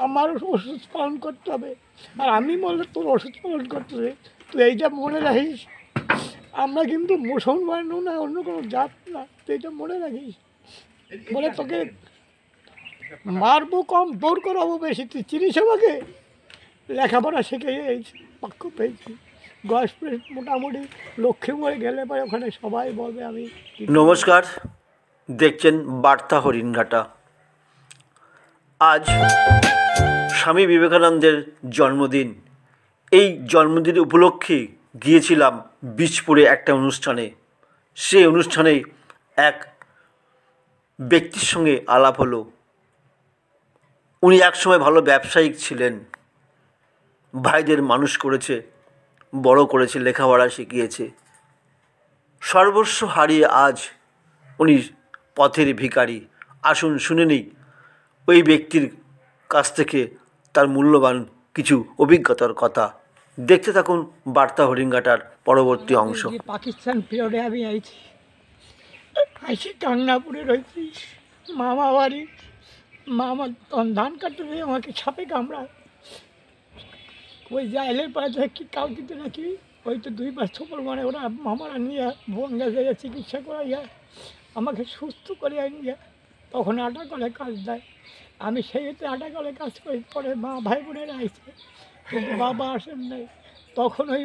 আমার ওষুধ পালন করতে হবে। আর আমি বললে তোর ওষুধ পালন করতে হবে, তুই এইটা মনে রাখিস, আমরা কিন্তু মুসলমানও না, অন্য কোনো জাত না, তুই এটা মনে রাখিস। বলে তোকে মারবো কম, দৌড় করাবো বেশি, তুই চিনিস আমাকে? লেখাপড়া শিখে এই পাক্য পেয়েছি। গয়েশপুরে মোটামুটি লক্ষ্মীপুরে গেলে পরে ওখানে সবাই বলবে আমি। নমস্কার, দেখছেন বার্তা হরিণঘাটা। আজ স্বামী বিবেকানন্দের জন্মদিন। এই জন্মদিন উপলক্ষে গিয়েছিলাম বীজপুরে একটা অনুষ্ঠানে। সেই অনুষ্ঠানে এক ব্যক্তির সঙ্গে আলাপ হলো। উনি একসময় ভালো ব্যবসায়িক ছিলেন, ভাইদের মানুষ করেছে, বড় করেছে, লেখাপড়া শিখিয়েছে। সর্বস্ব হারিয়ে আজ উনি পথের ভিখারি। আসুন শুনে নিই ওই ব্যক্তির কাছ থেকে তার মূল্যবান কিছু অভিজ্ঞতার কথা। দেখতে থাকুন বার্তা হরিণঘাটার পরবর্তী অংশ। পাকিস্তান পিরিয়ডে আমি আইসি কাংনাপুরে রয়েছি মামা বাড়ি। মামা ধান কাটতে দিয়ে আমাকে সাপে কামড়ায়। ওই জাইলের পাশে কি কাউ দিতে নাকি ওই তো 2 মাস থোপর মানে ওরা মামারা নিয়ে বঙ্গা জায়গায় চিকিৎসা করাইয়া আমাকে সুস্থ করে নিয়ে তখন আটা কলে কাজ দেয়। আমি সেইতে আটা কলে কাজ করি। পরে মা ভাই বোনেরা আসছে, কিন্তু বাবা আসেন নাই। তখন ওই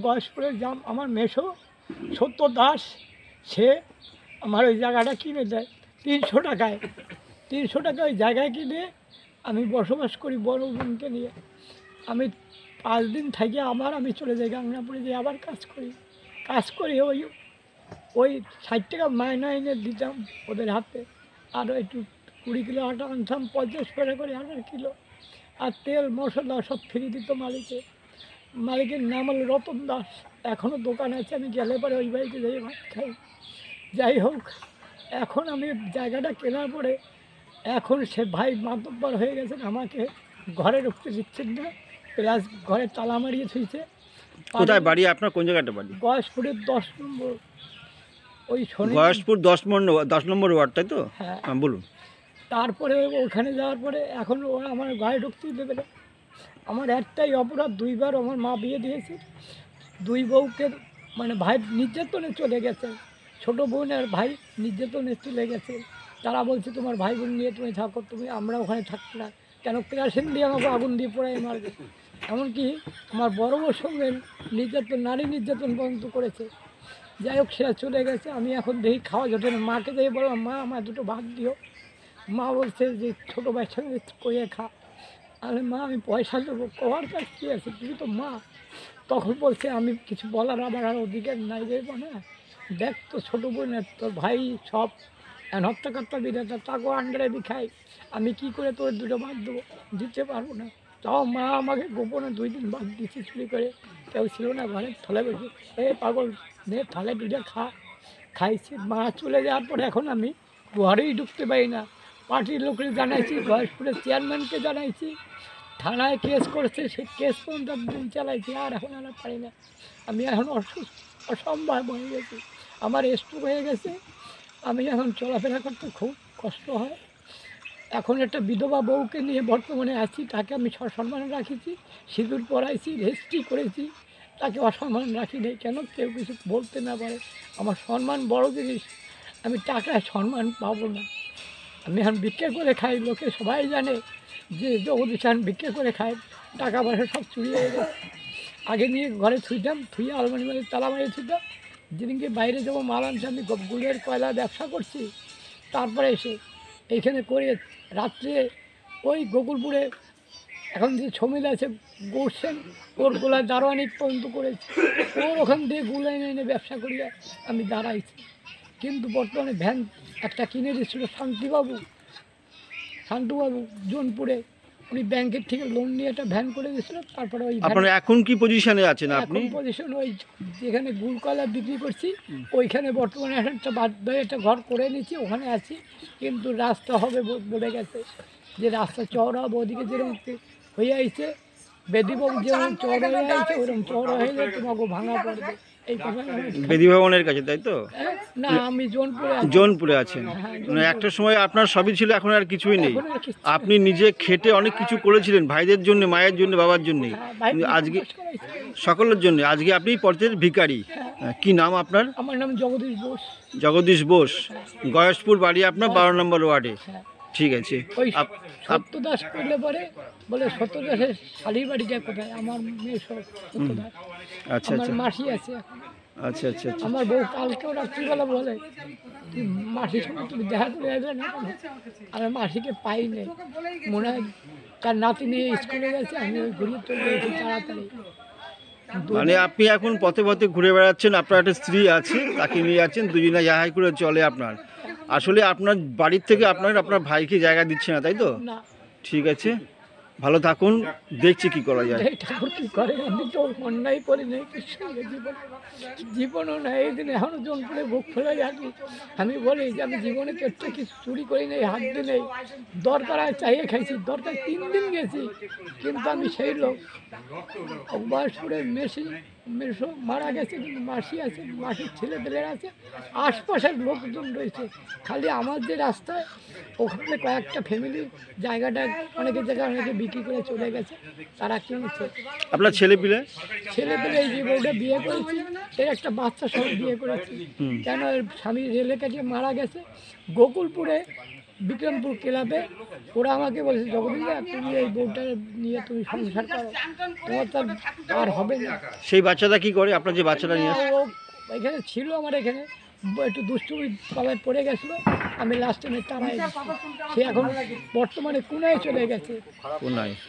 গয়েশপুরে যাম আমার মেসো সত্য দাস, সে আমার ওই জায়গাটা কিনে দেয় 300 টাকায়। 300 টাকা ওই জায়গায় কিনে আমি বসবাস করি বড় বোনকে নিয়ে। আমি 5 দিন থেকে আবার আমি চলে যাই গাংনাপুরে, যে আবার কাজ করি ওই 60 টাকা মাইনা এনে দিতাম ওদের হাতে। আরও একটু 20 কিলো আটা আনতাম, 50 টাকা করে 1 কিলো। আর তেল মশলা সব ফ্রি দিত মালিকের নাম হলো রতন দাস। এখনও দোকান আছে, আমি গেলে পরে ওই বাড়িতে যাই ভাত খাই। যাই হোক, এখন আমি জায়গাটা কেনার পরে এখন সে ভাই মাতব্বর হয়ে গেছেন, আমাকে ঘরে ঢুকতে দিচ্ছেন না, প্লাস ঘরে তালা মারিয়ে থুইছে। কোথায় বাড়ি আপনার? কোন জায়গাটা বাড়ি? গয়েশপুরের 10 নম্বর ওই গয়েশপুর 10 নম্বর ওয়ার্ড, তাই তো? হ্যাঁ, বলুন। তারপরে ওখানে যাওয়ার পরে এখন ওরা আমার ঘরে ঢুকতেই দেবে না। আমার একটাই অপরাধ, 2 বার আমার মা বিয়ে দিয়েছে। 2 বউকে মানে ভাই নির্যাতনে চলে গেছে, ছোটো বোন আর ভাই নির্যাতনে চলে গেছে। তারা বলছে তোমার ভাই বোন নিয়ে তুমি থাকো, আমরা ওখানে থাকবো না। কেন কেরাসিন দিয়ে আমাকে আগুন দিয়ে পোড়াই মারবে। এমনকি আমার বড় বউর সঙ্গে নারী নির্যাতন পর্যন্ত করেছে। যাই হোক, সেটা চলে গেছে। আমি এখন দেখি খাওয়া জোটে না। মাকে দেখে বললাম, মা আমার 2টো ভাত দিও। মা বলছে যে ছোটো ভাইয়ের সঙ্গে কইয়ে খা। আরে মা, আমি পয়সা দেবো, কবার কাজ কী আছে, তুমি তো মা। তখন বলছে আমি কিছু বলার আমার আর অধিকার নাই রে না। দেখ তো ছোটো বোনের তোর ভাই সব হত্যাকর্তা বিধাতা, তাকেও আন্ডারে খাই। আমি কি করে তোর 2টো ভাত দেবো? দিতে পারবো না। তাও মা আমাকে গোপনে 2 দিন ভাত দিচ্ছে চুরি করে। কেউ ছিল না ঘরে, থলে বসে পাগল নে থালে 2টা খাইছি। মা চলে যাওয়ার পরে এখন আমি ঘরেই ঢুকতে পারি না। পার্টির লোকের জানাইছি, গয়েশপুরের চেয়ারম্যানকে জানাইছি, থানায় কেস করেছে, সে কেস পর্যন্ত দিন চালাইছি। আর এখন আর পারি না। আমি এখন অসম্ভব হয়ে গেছি, আমার স্ট্রোক হয়ে গেছে। আমি এখন চলাফেরা করতে খুব কষ্ট হয়। এখন একটা বিধবা বউকে নিয়ে বর্তমানে আছি, তাকে আমি সসম্মান রাখিছি, সিঁদুর পরাইছি, রেজিস্ট্রি করেছি, তাকে অসম্মান রাখি নেই। কেন কেউ কিছু বলতে না পারে। আমার সম্মান বড় জিনিস, আমি টাকায় সম্মান পাবো না। আমি এখন ভিক্ষা করে খাই, লোকে সবাই জানে যে জগদীশান ভিক্ষা করে খায়, টাকা পয়সা সব চুরি হয়ে গেছে। আগে নিয়ে ঘরে থুইয়ে আলমারি মারি তালা মারিয়ে থুইতাম। যেদিনকে বাইরে যাবো মাল আনছি, আমি গুড়ের কয়লা ব্যবসা করছি। তারপরে এসে এইখানে করে রাত্রে ওই গোকুলপুরে এখন যে ছমিল আছে গোসেন, ওর গোলায় দারোয়ানি পর্যন্ত করেছি। ওর ওখান দিয়ে গুলো এনে ব্যবসা করিয়া আমি দাঁড়াইছি। কিন্তু বর্তমানে ভ্যান একটা কিনে দিয়েছিল শান্তুবাবু জোনপুরে। উনি ব্যাংকের থেকে লোন নিয়ে একটা ভ্যান করে দিয়েছিল। তারপরে ওই এখন কি পজিশনে আছেন আপনি? পজিশন ওই যেখানে গুড় কয়লা বিক্রি করছি ওইখানে বর্তমানে একটা বাধ্য একটা ঘর করে নিচ্ছি, ওখানে আছি। কিন্তু রাস্তা হবে বলে গেছে, যে রাস্তা চওড়া হবে, ওদিকে যেরকম হয়ে আইছে বেদিবাবু যেরকম চওড়া হয়ে আইছে ওরকম চওড়া হয়ে যায়, তোমাকে ভাঙা পড়বে। এই কথা বেদি ভবনের কাছে, তাই তো? না, আমি জোনপুরে আছি। জোনপুরে আছেন। হ্যাঁ, মানে একটা সময় আপনার সবই ছিল, এখন আর কিছুই নেই। এখন আর কিচ্ছু নেই। আপনি নিজে খেটে অনেক কিছু করেছিলেন ভাইদের জন্য, মায়ের জন্য, বাবার জন্য, হ্যাঁ, ভাই আজকে বিশ্বাস করাইছে। সকলের জন্য। আজকে আপনি পথের ভিখারি। কি নাম আপনার? আমার নাম জগদীশ বোস। জগদীশ বোস, গয়েশপুর বাড়ি আপনার, 12 নম্বর ওয়ার্ডে। হ্যাঁ, ঠিক আছে। ওই আপ- সত্যদাস করলে পরে বলে সত্যদাসের শালির বাড়িটা কোথায়? আমার মেয়ে সত্যদাস। আচ্ছা আমার আচ্ছা মাসি আছে এখন। আচ্ছা আচ্ছা আচ্ছা আমার বউ কালকেও রাত্রিবেলা বলে তুই মাসির সঙ্গে তুমি দেখা করে এলে না কেন? আমি মাসিকে পাই নাই, মনে হয় তার নাতি নিয়ে স্কুলে গেছে, আমি ওই ঘুরিয়ে চলে গেছি তাড়াতাড়ি। মানে আপনি এখন পথে পথে ঘুরে বেড়াচ্ছেন, আপনার একটা স্ত্রী আছে, তাকে নিয়ে যাচ্ছেন, দুজনে যাহাই করে চলে আপনার। আসলে আপনার বাড়ির থেকে আপনার ভাইকে জায়গা দিচ্ছে না, তাই তো? না, ঠিক আছে, ভালো থাকুন, দেখছি কি করা যায়। এই ঠাকুর কি করে? আমি তো অন্যায় করি নাই কিছু জীবনও না, এই দিন এখনো জন করে বুক ফেলে যাচ্ছি। আমি বলি যে আমি জীবনে পেটটা কিছু চুরি করি নাই, হাত দিয়ে নেই, দরকার হয় চাইয়ে খাইছি, দরকার 3 দিন গেছি, কিন্তু আমি সেই লোক। অভ্যাসপুরে মেশো মারা গেছে, কিন্তু মাসি আছে, মাসির ছেলেপেলের আছে, আশপাশের লোকজন রয়েছে। খালি আমার যে রাস্তায় ওখানে কয়েকটা ফ্যামিলি জায়গাটা অনেকের জায়গায় অনেকে বিক্রি করে চলে গেছে, তারা কিনেছে। আপনার ছেলে পিলে? ছেলেপেলে এই যে বউটা বিয়ে করেছি, এর একটা বাচ্চা সহ বিয়ে করেছি। কেন? এর স্বামী রেলে কাটিয়ে মারা গেছে গোকুলপুরে বিক্রমপুর ক্লাবে। ওরা আমাকে বলেছে জগদীশদা তুমি এই বউটা নিয়ে তুমি সংসার করো, তোমার তো আর হবে না। সেই বাচ্চাটা কি করে, আপনার যে বাচ্চাটা নিয়ে আসে? ও এখানে ছিল আমার এখানে, একটু দুষ্টুমি পালায় পড়ে গেছিলো, আমি লাস্টে তারাই দিচ্ছি। সে এখন বর্তমানে কুনায় চলে গেছে,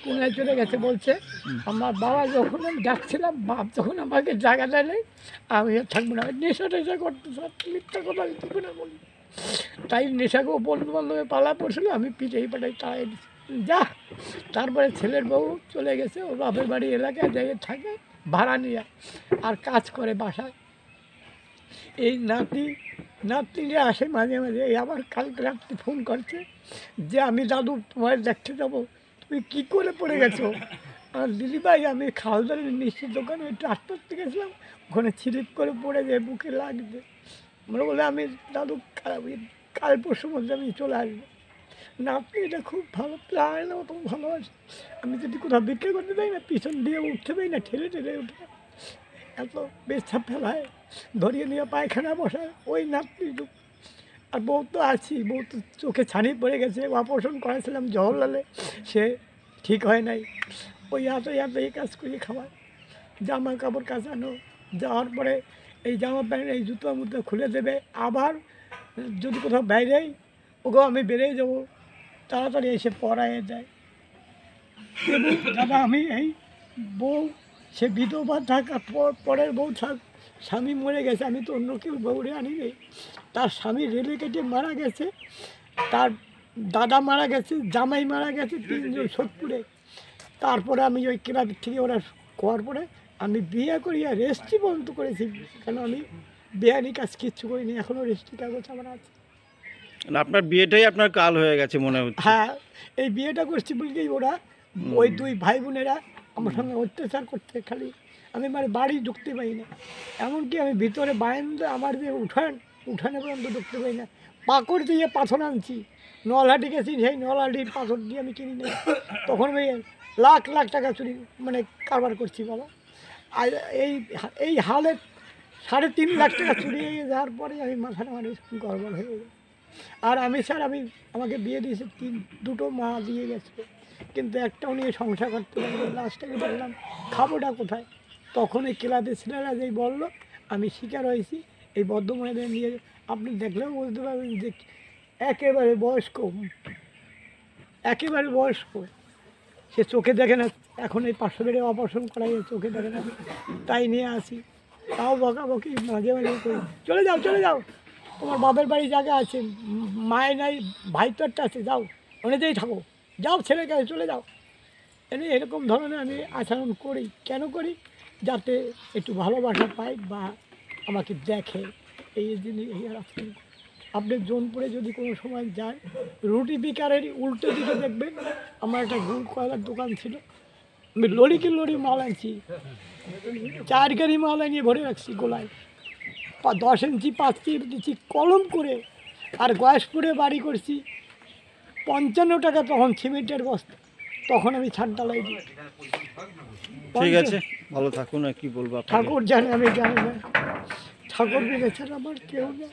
কুনায় চলে গেছে। বলছে আমার বাবা যখন আমি ডাকছিলাম, বাপ যখন আমাকে জায়গা দেয় আমি আর থাকবো না, নেশা টেশা করতে মিথ্যা কথা আমি না বলি। তাই নেশাকেও বন্ধু বান্ধবে পালা পড়ছিল, আমি পিঠেই পাঠাই তাই যা। তারপরে ছেলের বউ চলে গেছে, ওর বাপের বাড়ি এলাকায় জায়গায় থাকে ভাড়া নিয়ে, আর কাজ করে বাসায়। এই নাতিরা আসে মাঝে মাঝে। এই আবার কালকে রাত্রে ফোন করছে যে আমি দাদু তোমার দেখতে যাবো, তুমি কী করে পড়ে গেছো? আর দিদিভাই আমি খালদারের মিষ্টির দোকানে একটু আটতে গেছিলাম, ওখানে স্লিপ করে পড়ে যায়, বুকে লাগবে। আমরা বলে আমি দাদু কাল পরশুর মধ্যে আমি চলে আসবো। নাতনি এটা খুব ভালো, প্রায় না অত ভালোবাসে। আমি যদি কোথাও বিক্রি করতে পারি না, পিছন দিয়ে উঠতে পারি না, ঠেলে উঠে এত বেস্তা ফেলায়, ধরিয়ে নিয়ে পায়খানা বসায় ওই নাতনি। আর বউ তো আছি, বউ তো চোখে ছানি পড়ে গেছে, অপারেশন করেছিলাম জওহরলালে, সে ঠিক হয় নাই। ওই হাতে এই কাজ করিয়ে খাওয়ায়, জামা কাপড় কাচানো, যাওয়ার পরে এই জামা প্যান্ট এই জুতো মুতো খুলে দেবে। আবার যদি কোথাও বাইরেই ওকেও আমি বেরিয়ে যাবো, তাড়াতাড়ি এসে পড়াইয়ে দেয়। দাদা আমি এই বউ সে বিধবা থাকার পরের বউ স্বামী মরে গেছে, আমি তো অন্য কেউ বউরে আনি নেই। তার স্বামী রেলে কেটে মারা গেছে, তার দাদা মারা গেছে, জামাই মারা গেছে, 3 জন সোদপুরে। তারপরে আমি ওই ক্লাব থেকে ওরা করার পরে আমি বিয়ে করিয়া রেজিস্ট্রি পর্যন্ত করেছি, কেন আমি বেআইনি কাজ কিচ্ছু করিনি, এখনও রেজিস্ট্রি কাগজ আমার আছে। আপনার বিয়েটাই আপনার কাল হয়ে গেছে মনে হচ্ছে। হ্যাঁ, এই বিয়েটা করছি বলতেই ওরা ওই 2 ভাই বোনেরা আমার সঙ্গে অত্যাচার করতে, খালি আমি মানে বাড়ি ঢুকতে পারি না। এমনকি আমি ভিতরে বারান্দা আমার যে উঠানে পর্যন্ত ঢুকতে পারি না। পাকড় দিয়ে পাথর আনছি, নলহাটি গেছি, সেই নলহাটির পাথর দিয়ে আমি কিনি না। তখন আমি লাখ লাখ টাকা চুরি মানে কারবার করছি বাবা। আর এই হালে 3.5 লাখ টাকা চুরি হয়ে যাওয়ার পরে আমি মাথাটা মানে গড়বড় হয়ে গেছে। আর আমি স্যার আমাকে বিয়ে দিয়েছে 2টো মা দিয়ে গেছে, কিন্তু একটাও নিয়ে সংসার করতে পারবো। লাস্টে বললাম খাবোটা কোথায়? তখন এই ক্লাবের ছেলেরা যেই বললো, আমি শিকার হয়েছি। এই বর্ধমানের নিয়ে আপনি দেখলেও বুঝতে পারবেন যে একেবারে বয়স্ক, সে চোখে দেখে না। এখন এই 500 বেডে অপারেশন করাই, চোখে দেখে না, তাই নিয়ে আসি। তাও বকাবকি মাঝে মাঝে করি, চলে যাও তোমার বাপের বাড়ি জায়গা আছে, মায় নাই, ভাই তো একটা আছে, যাও অনেকেই থাকো, যাও ছেলে কাছে চলে যাও। এরকম ধরনের আমি আচরণ করি। কেন করি? যাতে একটু ভালোবাসা পাই বা আমাকে দেখে, এই জিনিস। আপনি জোনপুরে যদি কোনো সময় যান, রুটি বিকারের উল্টো দিকে দেখবেন আমার একটা গুড় কয়লার দোকান ছিল। আমি লরি মাল আনছি, 4 গাড়ি মালা নিয়ে ভরে রাখছি গোলায়, 10 ইঞ্চি 5 কেজি দিচ্ছি কলম করে। আর গয়েশপুরে বাড়ি করছি 55 টাকা তখন সিমেন্টের বস্তা, তখন আমি ছাদ ঢালাই দিই। ঠিক আছে, ভালো থাকুন। আর কি বলবো আপনাকে? ঠাকুর জানে, আমি জানি না। ঠাকুর বিবেচনা আমার কেউ নেই।